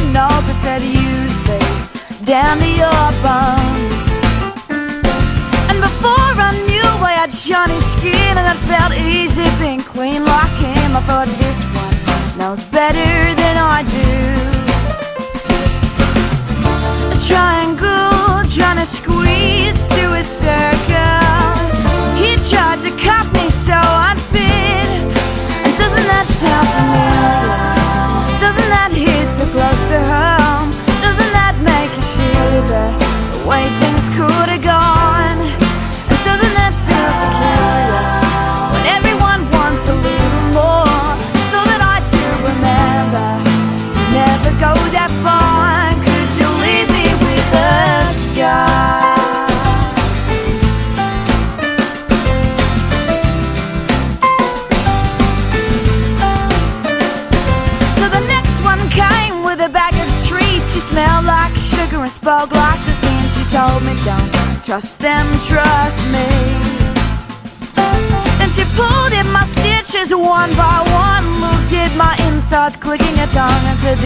note that said use these down to your bones. And before I knew I had shiny skin and it felt easy being clean like him, I thought this one knows better than I do. A triangle trying to squeeze through a circle. He tried to cut me so unfit. And doesn't that sound familiar? Doesn't that hit so close to home? Doesn't that make you shiver the way things could have gone? And doesn't that feel peculiar when everyone wants a little more? So that I do remember to never go that far. Could you leave me with a scar? A bag of treats. She smelled like sugar and spoke like the sea. And she told me don't trust them, trust me. Then she pulled at my stitches one by one, looked at my insides, clicking her tongue and said